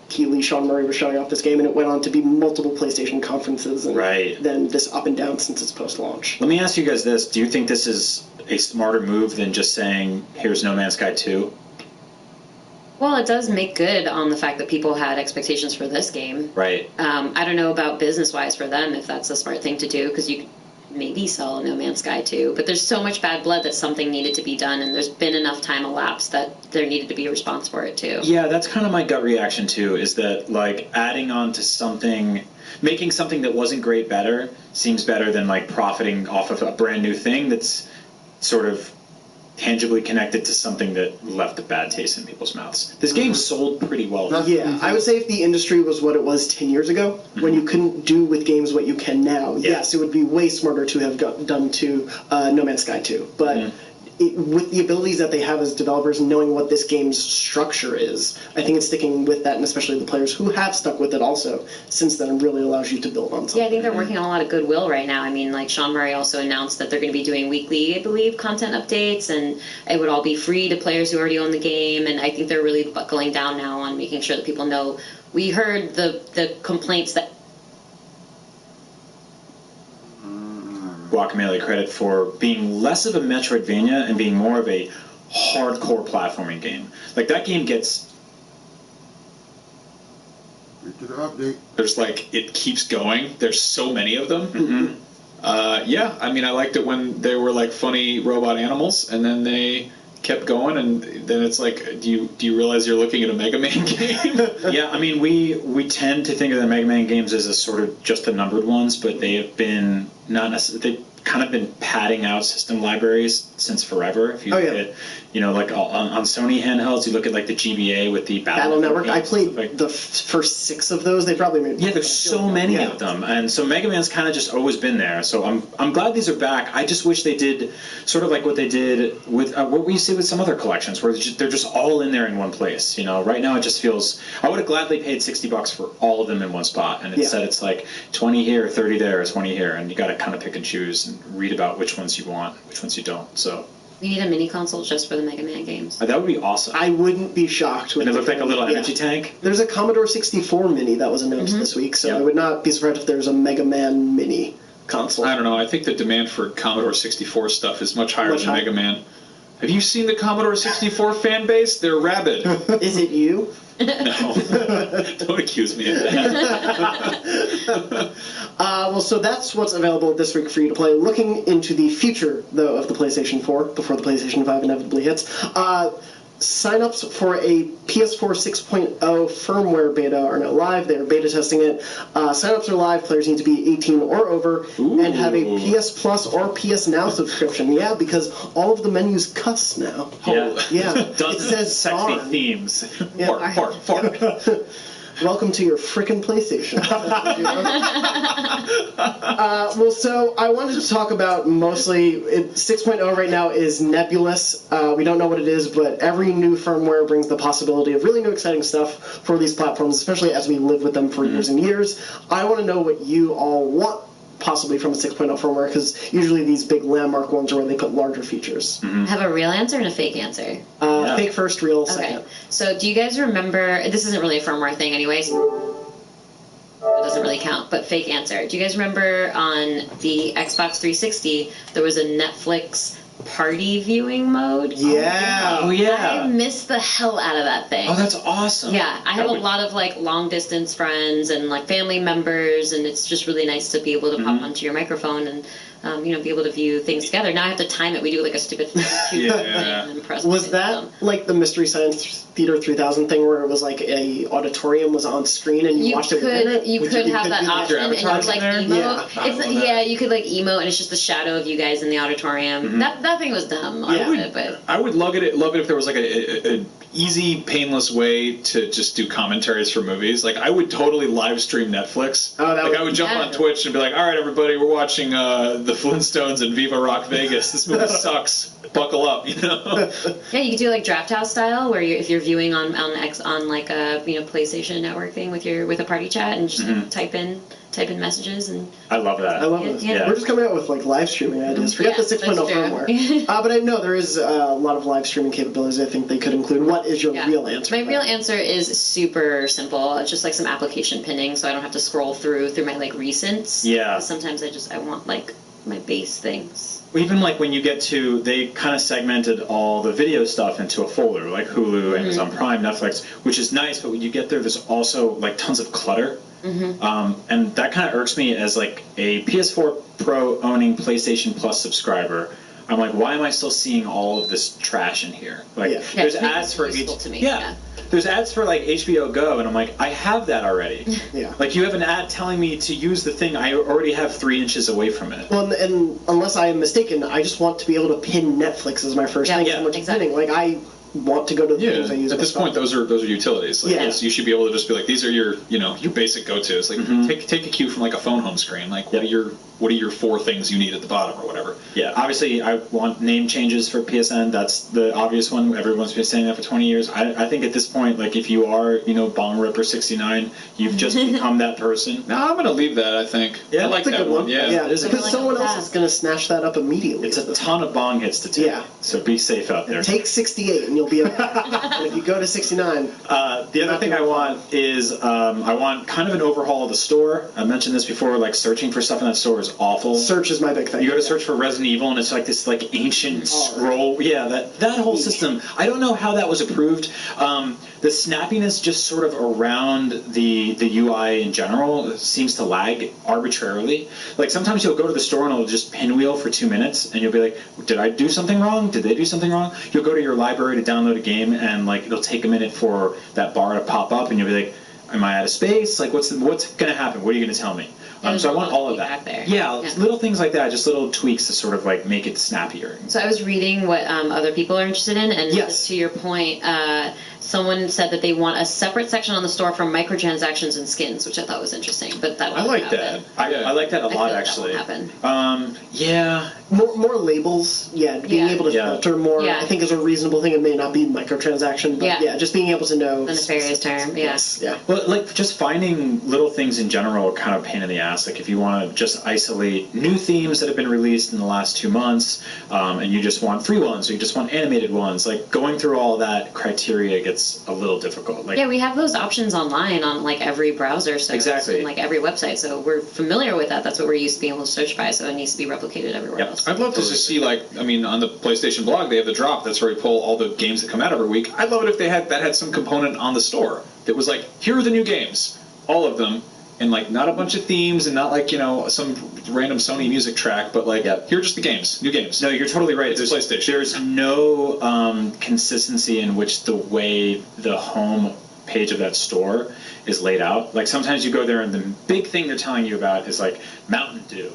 Keeley, Sean Murray was showing off this game, and it went on to be multiple PlayStation conferences, and then this up and down since its post-launch. Let me ask you guys this. Do you think this is a smarter move than just saying, here's No Man's Sky 2? Well, it does make good on the fact that people had expectations for this game. Right. I don't know about business-wise for them if that's a smart thing to do, because you could maybe sell No Man's Sky 2. But there's so much bad blood that something needed to be done, and there's been enough time elapsed that there needed to be a response for it, too. Yeah, that's kind of my gut reaction, too, is that, like, adding on to something, making something that wasn't great better seems better than, like, profiting off of a brand new thing that's sort of tangibly connected to something that left a bad taste in people's mouths. This game sold pretty well. Yeah, I would say if the industry was what it was 10 years ago, when you couldn't do with games what you can now, yes, it would be way smarter to have done to No Man's Sky 2. But with the abilities that they have as developers, knowing what this game's structure is, I think it's sticking with that, and especially the players who have stuck with it also since then, really allows you to build on something. Yeah, I think they're working on a lot of goodwill right now. I mean, like, Sean Murray also announced that they're going to be doing weekly, I believe, content updates, and it would all be free to players who already own the game, and I think they're really buckling down now on making sure that people know. We heard the complaints that Guacamelee credit for being less of a Metroidvania and being more of a hardcore platforming game. Like, that game gets... There's like, it keeps going. There's so many of them. Yeah, I mean, I liked it when they were like funny robot animals, and then they kept going, and then it's like, do you realize you're looking at a Mega Man game? Yeah, I mean, we tend to think of the Mega Man games as a sort of just the numbered ones, but they have been not necessarily... They've kind of been padding out system libraries since forever. If you look at, you know, like on Sony handhelds, you look at like the GBA with the Battle Network. I played the first 6 of those. They probably made... Yeah, there's so many of them, and so Mega Man's kind of just always been there. So I'm glad these are back. I just wish they did sort of like what they did with what we see with some other collections, where they're just all in there in one place. You know, right now it just feels... I would have gladly paid $60 for all of them in one spot, and instead it's like 20 here, 30 there, 20 here, and you got to kind of pick and choose and read about which ones you want, which ones you don't. So we need a mini console just for the Mega Man games. That would be awesome. I wouldn't be shocked. And it looked like a little energy tank. There's a Commodore 64 Mini that was announced this week, so I would not be surprised if there's a Mega Man Mini console. I don't know. I think the demand for Commodore 64 stuff is much higher than Mega Man. Have you seen the Commodore 64 fan base? They're rabid. Is it you? No. Don't accuse me of that. Well, so that's what's available this week for you to play. Looking into the future, though, of the PlayStation 4, before the PlayStation 5 inevitably hits, sign-ups for a PS4 6.0 firmware beta are now live. They're beta testing it. Sign-ups are live. Players need to be 18 or over and have a PS Plus or PS Now subscription. Yeah, because all of the menus cuss now. Yeah. It says sexy darn. themes. Yeah. Fart. Welcome to your frickin' PlayStation. Well, so I wanted to talk about mostly 6.0 right now is nebulous. We don't know what it is, but every new firmware brings the possibility of really new exciting stuff for these platforms, especially as we live with them for years and years. I want to know what you all want possibly from a 6.0 firmware, because usually these big landmark ones are where they put larger features. Have a real answer and a fake answer. Fake first, real second. Okay. So do you guys remember, this isn't really a firmware thing anyways, it doesn't really count, but fake answer. Do you guys remember on the Xbox 360 there was a Netflix party viewing mode? Yeah. Oh, yeah. I missed the hell out of that thing. Oh, that's awesome. Yeah, I have a lot of like long distance friends and like family members, and it's just really nice to be able to pop onto your microphone and be able to view things together. Now I have to time it. We do like a stupid thing and then press Was play. that like the Mystery Science Theater 3000 thing where it was like a auditorium was on screen and you watched it within it? You could have that option, and you could like emote. Yeah. You could like emote, and it's just the shadow of you guys in the auditorium. That thing was dumb. I would love it if there was like a easy, painless way to just do commentaries for movies. Like I would totally live stream Netflix. I would jump on Twitch and be like, all right, everybody, we're watching the Flintstones and Viva Rock Vegas. This movie sucks. Buckle up, Yeah, you could do like Draft House style, where if you're viewing on like a PlayStation Network thing with a party chat and just type in messages and. I love that. I love this. Yeah. We're just coming out with like live streaming ideas. Forget the 6.0 firmware. But I know there is a lot of live streaming capabilities. I think they could include. What is your real answer? My real answer is super simple. It's just like some application pinning, so I don't have to scroll through my like recents. Yeah. Sometimes I want like my base things. Even like when you get to, they kind of segmented all the video stuff into a folder, like Hulu, Amazon Prime, Netflix, which is nice, but when you get there's also like tons of clutter. And that kind of irks me as like a PS4 Pro owning PlayStation Plus subscriber. I'm like, why am I still seeing all of this trash in here? Like, there's ads for there's ads for like HBO Go, and I'm like, I have that already. Like, you have an ad telling me to use the thing I already have 3 inches away from it. Well, and unless I am mistaken, I just want to be able to pin Netflix as my first thing. Exactly. Like I want to go to the things I use. At this point, those are utilities. Like, you should be able to just be like, these are your your basic go-tos. Like take a cue from like a phone home screen. Like what are your 4 things you need at the bottom or whatever. Yeah, obviously I want name changes for PSN. That's the obvious one. Everyone's been saying that for 20 years. I think at this point, like if you are Bong Ripper 69, you've just become that person. No, I'm gonna leave that. I think. Yeah, I like that's a that good one. Yeah, because someone else is gonna snatch that up immediately. It's a ton of bong hits to take. So be safe out there. Take 68 and you'll be okay. And if you go to 69, the other thing I want is I want kind of an overhaul of the store. I mentioned this before. Like searching for stuff in that store is awful. Search is my big thing. You go to search for Resident Evil, and it's like this like ancient scroll. Yeah, that whole system. I don't know how that was approved. The snappiness just sort of around the UI in general seems to lag arbitrarily. Like sometimes you'll go to the store and it'll just pinwheel for 2 minutes, and you'll be like, did I do something wrong? Did they do something wrong? You'll go to your library to download a game, and like it'll take a minute for that bar to pop up, and you'll be like, am I out of space? Like what's going to happen? What are you going to tell me? So I want all of that. Yeah, little things like that, just little tweaks to sort of like make it snappier. So I was reading what other people are interested in, and just to your point, someone said that they want a separate section on the store for microtransactions and skins, which I thought was interesting. But that I like that. I like that a lot, actually. That won't happen. Yeah. More labels. Yeah, being able to filter more, I think, is a reasonable thing. It may not be microtransaction, but just being able to know. The nefarious term. Yes. Yeah. Well, like just finding little things in general are kind of a pain in the ass. Like if you want to just isolate new themes that have been released in the last 2 months, and you just want free ones, or you just want animated ones, like going through all that criteria gets a little difficult. Like, we have those options online on like every browser, so and like every website. So we're familiar with that. That's what we're used to being able to search by. So it needs to be replicated everywhere else. I'd love to just see on the PlayStation blog they have the drop. That's where we pull all the games that come out every week. I'd love it if they had some component on the store that was like, here are the new games, all of them. And like not a bunch of themes and not like some random Sony music track, but like here are just the games, new games. No, you're totally right. There's PlayStation. There's no consistency in which the way the home page of that store is laid out. Like sometimes you go there and the big thing they're telling you about is like Mountain Dew.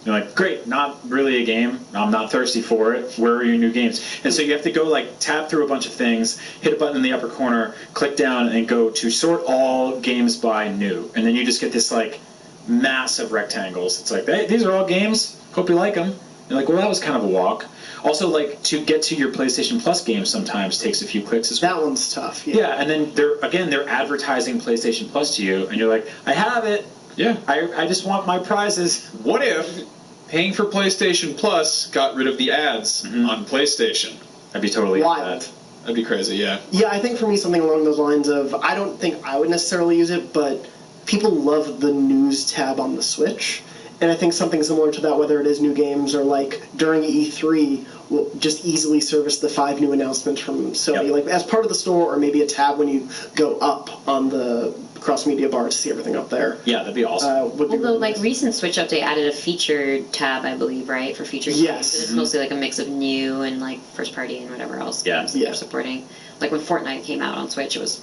You're like, great, not really a game. I'm not thirsty for it. Where are your new games? And so you have to go like tap through a bunch of things, hit a button in the upper corner, click down, and go to sort all games by new. And then you just get this like massive rectangles. It's like, hey, these are all games. Hope you like them. You're like, well, that was kind of a walk. Also, like to get to your PlayStation Plus games sometimes takes a few clicks as well. That one's tough. Yeah, and then they're advertising PlayStation Plus to you, and you're like, I have it. Yeah. I just want my prizes. What if paying for PlayStation Plus got rid of the ads on PlayStation? I'd be totally wild. That'd be crazy, yeah. Yeah, I think for me something along those lines of, I don't think I would necessarily use it, but people love the news tab on the Switch. And I think something similar to that, whether it is new games or like during E3, will just easily service the 5 new announcements from Sony, like as part of the store, or maybe a tab when you go up on the cross-media bar to see everything up there. Yeah, that'd be awesome. Would be Although, really like, nice. recent Switch update added a featured tab, I believe, right, for featured Yes. games. It's mostly like a mix of new and like first party and whatever else games that Yeah. they're supporting. Like when Fortnite came out on Switch, it was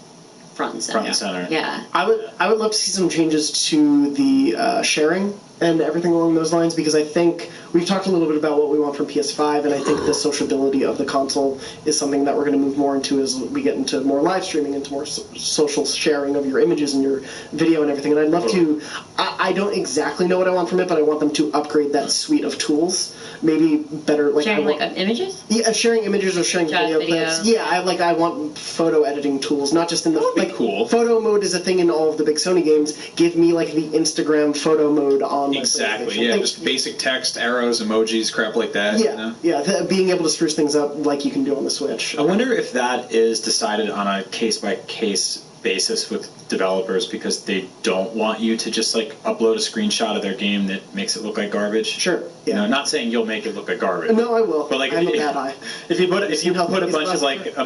front and center. Front and center. Yeah. I would love to see some changes to the sharing and everything along those lines, because I think we've talked a little bit about what we want from PS5, and I think the sociability of the console is something that we're going to move more into as we get into more live streaming, into more social sharing of your images and your video and everything. And I'd love to, I don't exactly know what I want from it, but I want them to upgrade that suite of tools. Maybe better, like Sharing I want, like images? yeah, sharing images or sharing Shot video video. clips. Yeah, I want photo editing tools, not just in the That'd be cool. Photo mode is a thing in all of the big Sony games. Give me like the Instagram photo mode on my Exactly. PlayStation. Yeah, Like, just basic text, arrows, emojis, crap like that. yeah, You know? being able to spruce things up like you can do on the Switch. I wonder if that is decided on a case-by-case basis with developers, because they don't want you to just like upload a screenshot of their game that makes it look like garbage. Sure. You Yeah. know, not saying you'll make it look like garbage. No, I will. But like, I'm a bad eye. if you put a help bunch me, of please, like if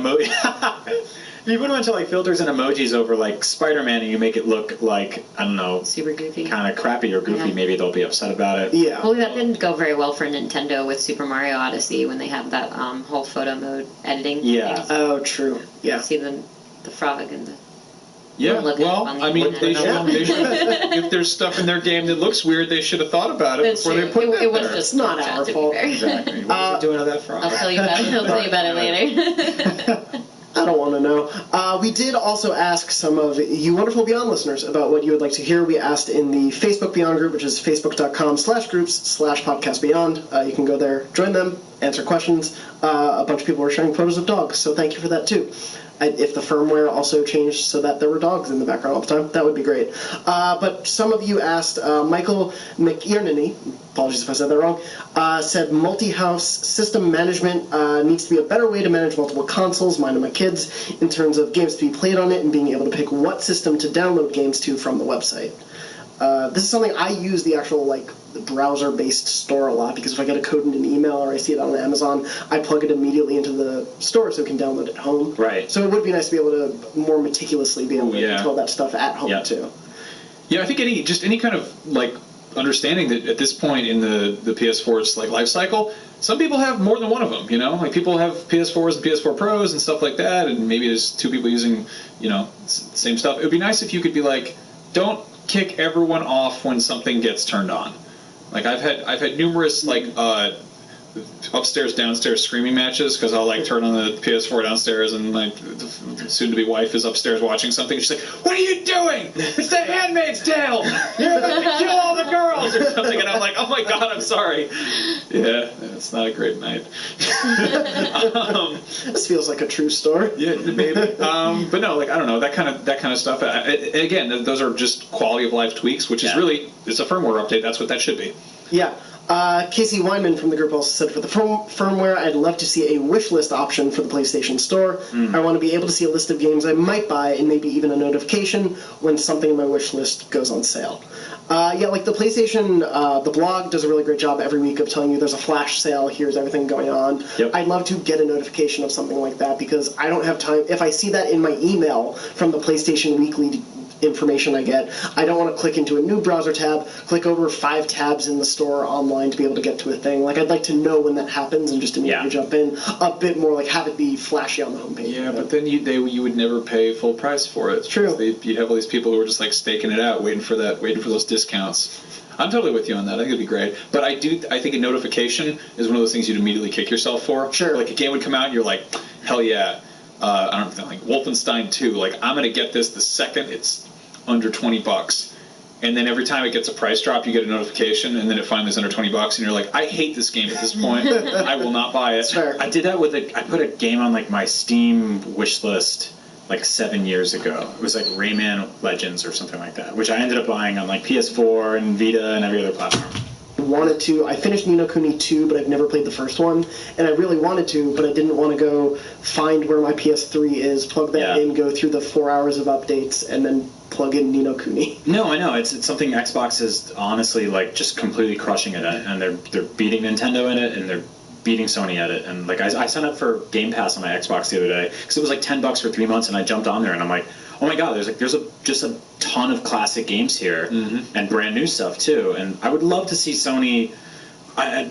you put a bunch of like filters and emojis over like Spider-Man and you make it look like, I don't know, Super goofy. kind of crappy or goofy, Yeah. maybe they'll be upset about it. Yeah. Well, that didn't go very well for Nintendo with Super Mario Odyssey when they have that whole photo mode editing. Yeah. thing. Oh, true. Yeah. See the frog and the... Yeah, Look well, on the I mean, internet. they should, if there's stuff in their game that looks weird, they should have thought about it That's before true. they put it It was there. just It's not Snapchat, our to be fault. fair. Exactly. What was it doing to that frog? I'll tell you about it. I'll tell you about it later. I don't want to know. We did also ask some of you wonderful Beyond listeners about what you would like to hear. We asked in the Facebook Beyond group, which is facebook.com/groups/podcastbeyond. You can go there, join them, answer questions. A bunch of people were sharing photos of dogs, so thank you for that too. If the firmware also changed so that there were dogs in the background all the time, that would be great. But some of you asked, Michael McIernany, apologies if I said that wrong, said multi-house system management needs to be a better way to manage multiple consoles, mine and my kids, in terms of games to be played on it and being able to pick what system to download games to from the website. This is something I use the actual browser-based store a lot, because if I get a code in an email or I see it on Amazon, I plug it immediately into the store so it can download it at home. Right. So it would be nice to be able to more meticulously be able to Yeah. control that stuff at home Yeah. too. Yeah, I think any kind of understanding that at this point in the PS4's life cycle, some people have more than one of them. You know, like people have PS4s and PS4 Pros and stuff like that, and maybe there's two people using same stuff. It would be nice if you could be like, don't kick everyone off when something gets turned on. Like I've had numerous upstairs downstairs screaming matches, because I'll turn on the PS4 downstairs and the soon-to-be wife is upstairs watching something. She's like, "What are you doing? It's The Handmaid's Tale. You're about to kill all the girls," or something. And I'm like, "Oh my God, I'm sorry." Yeah, it's not a great night. This feels like a true story. Yeah, maybe. But no, I don't know, that kind of stuff. Again, those are just quality of life tweaks, which is really, it's a firmware update. That's what that should be. Yeah. Casey Weinman from the group also said, for the firmware, I'd love to see a wish list option for the PlayStation Store. I want to be able to see a list of games I might buy and maybe even a notification when something in my wish list goes on sale. The PlayStation, the blog does a really great job every week of telling you there's a flash sale, here's everything going on. Yep. I'd love to get a notification of something like that, because I don't have time. If I see that in my email from the PlayStation Weekly information I get, I don't want to click into a new browser tab, click over 5 tabs in the store online to be able to get to a thing. I'd like to know when that happens and just immediately jump in a bit more, have it be flashy on the homepage. Yeah, but then you would never pay full price for it. It's true. You'd have all these people who are just staking it out, waiting for those discounts. I'm totally with you on that. I think it'd be great. But I think a notification is one of those things you'd immediately kick yourself for. Sure. A game would come out and you're like, hell yeah. I don't know, Wolfenstein 2. I'm going to get this the second it's under $20. And then every time it gets a price drop, you get a notification, and then it finally is under $20, and you're like, I hate this game at this point. I will not buy it. Fair. I did that I put a game on my Steam wish list 7 years ago. It was Rayman Legends or something like that, which I ended up buying on PS4 and Vita and every other platform. I finished Ni no Kuni 2, but I've never played the first one, and I really wanted to, but I didn't want to go find where my PS3 is, plug that in, go through the 4 hours of updates, and then plug in Ni no Kuni. No, I know. It's something Xbox is honestly just completely crushing it at, and they're beating Nintendo in it, and they're beating Sony at it. And I signed up for Game Pass on my Xbox the other day because it was $10 for 3 months, and I jumped on there and I'm like, oh my god, there's just a ton of classic games here and brand new stuff too. And I would love to see Sony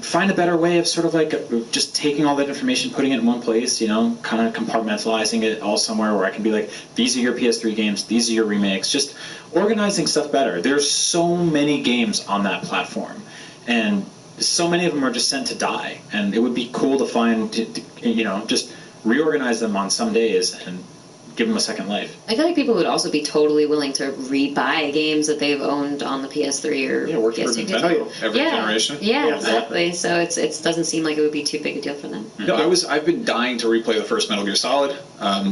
find a better way of sort of like just taking all that information, putting it in one place, you know, kind of compartmentalizing it all somewhere where I can be like, these are your PS3 games, these are your remakes, just organizing stuff better. There's so many games on that platform, and so many of them are just sent to die, and it would be cool to find, you know, just reorganize them on some days and give them a second life. I feel like people would also be totally willing to rebuy games that they've owned on the PS3 or PS2. Every generation. Yeah, exactly. So it doesn't seem like it would be too big a deal for them. No, I've been dying to replay the first Metal Gear Solid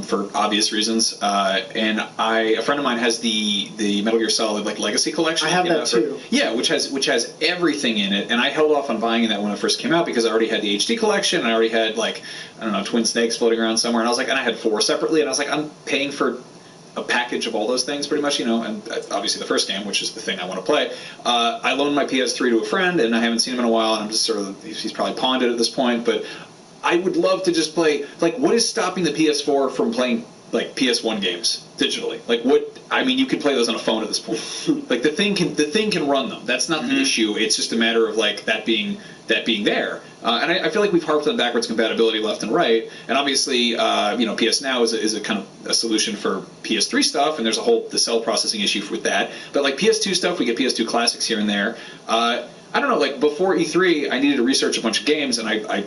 for obvious reasons, and a friend of mine has the Metal Gear Solid like Legacy Collection. I have that too. Yeah, which has everything in it, and I held off on buying that when it first came out because I already had the HD collection, and I already had like, I don't know, Twin Snakes floating around somewhere, and I was like, and I had 4 separately, and I was like, I'm paying for a package of all those things pretty much, you know, and obviously the first game, which is the thing I want to play. I loaned my PS3 to a friend, and I haven't seen him in a while, and I'm just sort of, he's probably pawned it at this point, but I would love to just play, like, what is stopping the PS4 from playing, like, PS1 games digitally? Like, what, I mean, you could play those on a phone at this point. Like, the thing can run them. That's not the issue. It's just a matter of, like, that being there. And I feel like we've harped on backwards compatibility left and right. And obviously, you know, PS Now is a kind of a solution for PS3 stuff, and there's the cell processing issue with that. But, like, PS2 stuff, we get PS2 classics here and there. I don't know, like, before E3, I needed to research a bunch of games, and I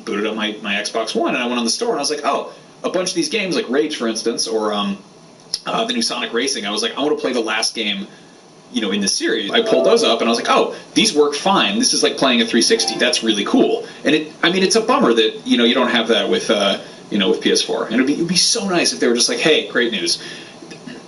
booted up my Xbox One, and I went on the store, and I was like, oh, a bunch of these games, like Rage, for instance, or the new Sonic Racing, I was like, I want to play the last game, you know, in this series. I pulled those up, and I was like, oh, these work fine. This is like playing a 360. That's really cool. And it's a bummer that, you know, you don't have that with, you know, with PS4. And it'd be so nice if they were just like, hey, great news,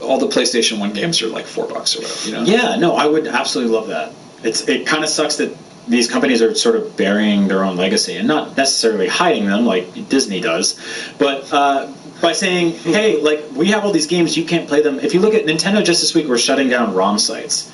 all the PlayStation 1 games are like $4 or whatever, you know? Yeah, no, I would absolutely love that. It kind of sucks that these companies are sort of burying their own legacy and not necessarily hiding them like Disney does, but by saying, hey, like, we have all these games, you can't play them. If you look at Nintendo just this week, we're shutting down ROM sites.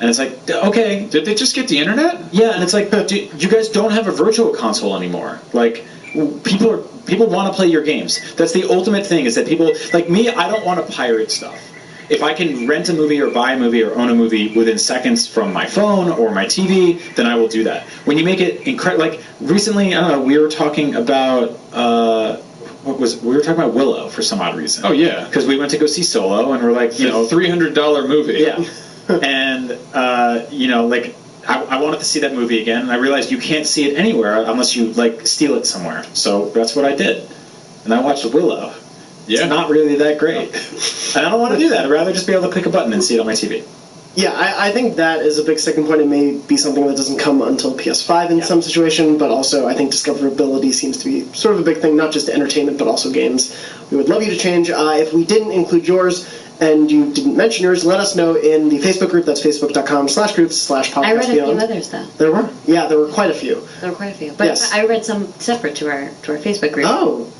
And it's like, okay. Did they just get the internet? Yeah, and it's like, you guys don't have a virtual console anymore. Like, people want to play your games. That's the ultimate thing, is that people, like me, I don't want to pirate stuff. If I can rent a movie or buy a movie or own a movie within seconds from my phone or my TV, then I will do that. When you make it incredible, like recently, I don't know, we were talking about we were talking about Willow for some odd reason. Oh yeah, because we went to go see Solo, and we're like, you know, $300 movie. Yeah, and you know, like I wanted to see that movie again, and I realized you can't see it anywhere unless you like steal it somewhere. So that's what I did, and I watched Willow. Yeah. It's not really that great. And I don't want to do that. I'd rather just be able to click a button and see it on my TV. Yeah, I think that is a big sticking point. It may be something that doesn't come until PS5 in some situation, but also I think discoverability seems to be sort of a big thing, not just entertainment, but also games. We would love you to change. If we didn't include yours and you didn't mention yours, let us know in the Facebook group. That's facebook.com/groups/podcast. I read a few others, though. There were? Yeah, there were quite a few. There were quite a few. But yes. I read some separate to our Facebook group. Oh.